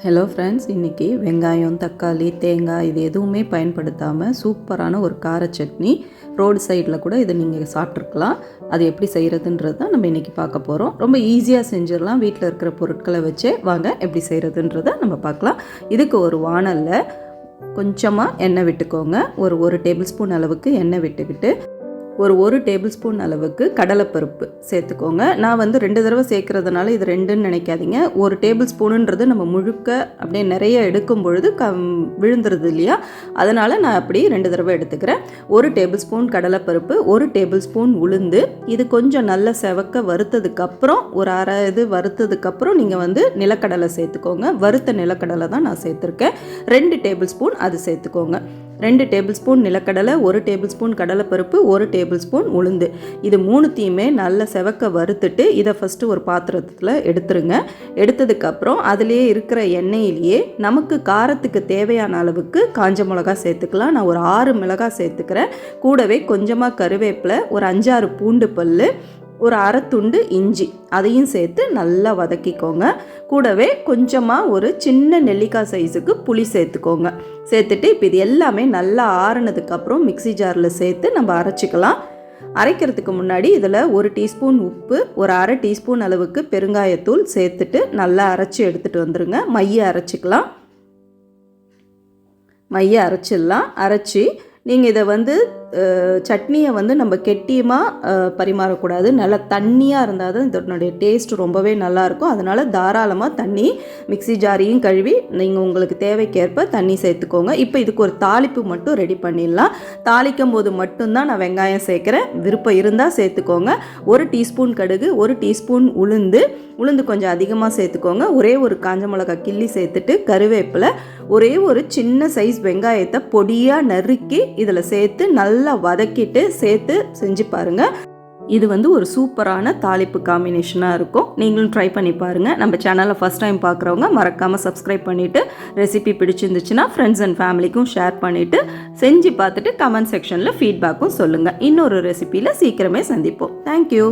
Hello friends, இன்றைக்கி வெங்காயம், தக்காளி, தேங்காய் இது எதுவுமே பயன்படுத்தாமல் சூப்பரான ஒரு கார சட்னி ரோடு சைடில் கூட இதை நீங்கள் சாப்பிட்ருக்கலாம். அது எப்படி செய்கிறதுன்றது தான் நம்ம இன்றைக்கி பார்க்க போகிறோம். ரொம்ப ஈஸியாக செஞ்சிடலாம். வீட்டில் இருக்கிற பொருட்களை வச்சே வாங்க எப்படி செய்கிறதுன்றதை நம்ம பார்க்கலாம். இதுக்கு ஒரு வாணலில் கொஞ்சமாக எண்ணெய் விட்டுக்கோங்க. ஒரு டேபிள் ஸ்பூன் அளவுக்கு எண்ணெய் விட்டுக்கிட்டு ஒரு டேபிள் ஸ்பூன் அளவுக்கு கடலைப்பருப்பு சேர்த்துக்கோங்க. நான் 2 தடவை சேர்க்குறதுனால இது 2ன்னு நினைக்காதீங்க. ஒரு டேபிள் ஸ்பூனுன்றது நம்ம முழுக்க அப்படியே நிறைய எடுக்கும் பொழுது விழுந்துருது இல்லையா, அதனால் நான் அப்படி 2 தடவை எடுத்துக்கிறேன். 1 டேபிள் ஸ்பூன் கடலைப்பருப்பு, 1 டேபிள் ஸ்பூன் உளுந்து. இது கொஞ்சம் நல்ல செவக்க வறுத்ததுக்கப்புறம் ஒரு அரை இது வறுத்ததுக்கப்புறம் நீங்கள் நிலக்கடலை சேர்த்துக்கோங்க. வறுத்த நிலக்கடலை தான் நான் சேர்த்துருக்கேன். 2 டேபிள் ஸ்பூன் அது சேர்த்துக்கோங்க. 2 டேபிள் ஸ்பூன் நிலக்கடலை, 1 டேபிள் ஸ்பூன் கடலைப்பருப்பு, 1 டேபிள் ஸ்பூன் உளுந்து. இது மூணுத்தையுமே நல்ல செவக்க வறுத்துட்டு இதை ஃபஸ்ட்டு ஒரு பாத்திரத்தில் எடுத்துருங்க. எடுத்ததுக்கப்புறம் அதிலேயே இருக்கிற எண்ணெயிலேயே நமக்கு காரத்துக்கு தேவையான அளவுக்கு காஞ்ச மிளகா சேர்த்துக்கலாம். நான் ஒரு 6 மிளகாய் சேர்த்துக்கிறேன். கூடவே கொஞ்சமாக கருவேப்பிலை, ஒரு 5-6 பூண்டு பல், ஒரு அரை துண்டு இஞ்சி அதையும் சேர்த்து நல்லா வதக்கிக்கோங்க. கூடவே கொஞ்சமாக ஒரு சின்ன நெல்லிக்காய் சைஸுக்கு புளி சேர்த்துக்கோங்க. சேர்த்துட்டு இப்போ இது எல்லாமே நல்லா ஆறுனதுக்கப்புறம் மிக்ஸி ஜாரில் சேர்த்து நம்ம அரைச்சிக்கலாம். அரைக்கிறதுக்கு முன்னாடி இதில் 1 டீஸ்பூன் உப்பு, ஒரு அரை டீஸ்பூன் அளவுக்கு பெருங்காயத்தூள் சேர்த்துட்டு நல்லா அரைச்சி எடுத்துகிட்டு வந்துடுங்க. மைய அரைச்சிக்கலாம். மைய அரைச்சிடலாம். அரைச்சி நீங்கள் இதை சட்னியை நம்ம கெட்டியமாக பரிமாறக்கூடாது. நல்லா தண்ணியாக இருந்தால் தான் இதனுடைய டேஸ்ட் ரொம்பவே நல்லாயிருக்கும். அதனால் தாராளமாக தண்ணி மிக்ஸி ஜாரையும் கழுவி நீங்கள் உங்களுக்கு தேவைக்கேற்ப தண்ணி சேர்த்துக்கோங்க. இப்போ இதுக்கு ஒரு தாளிப்பு மட்டும் ரெடி பண்ணிடலாம். தாளிக்கும் போது மட்டும்தான் நான் வெங்காயம் சேர்க்குறேன். விருப்பம் இருந்தால் சேர்த்துக்கோங்க. 1 டீஸ்பூன் கடுகு, 1 டீஸ்பூன் உளுந்து கொஞ்சம் அதிகமாக சேர்த்துக்கோங்க. ஒரே ஒரு காஞ்ச மிளகாய் கிள்ளி சேர்த்துட்டு கருவேப்பிலை, ஒரே ஒரு சின்ன சைஸ் வெங்காயத்தை பொடியாக நறுக்கி இதில் சேர்த்து நல்லா வதக்கிட்டு சேர்த்து செஞ்சு பாருங்கள். இது ஒரு சூப்பரான தாளிப்பு காம்பினேஷனாக இருக்கும். நீங்களும் ட்ரை பண்ணி பாருங்கள். நம்ம சேனலை ஃபஸ்ட் டைம் பார்க்குறவங்க மறக்காமல் சப்ஸ்கிரைப் பண்ணிவிட்டு, ரெசிபி பிடிச்சிருந்துச்சுன்னா ஃப்ரெண்ட்ஸ் அண்ட் ஃபேமிலிக்கும் ஷேர் பண்ணிவிட்டு, செஞ்சு பார்த்துட்டு கமெண்ட் செக்ஷனில் ஃபீட்பேக்கும் சொல்லுங்கள். இன்னொரு ரெசிபியில் சீக்கிரமே சந்திப்போம். தேங்க்யூ.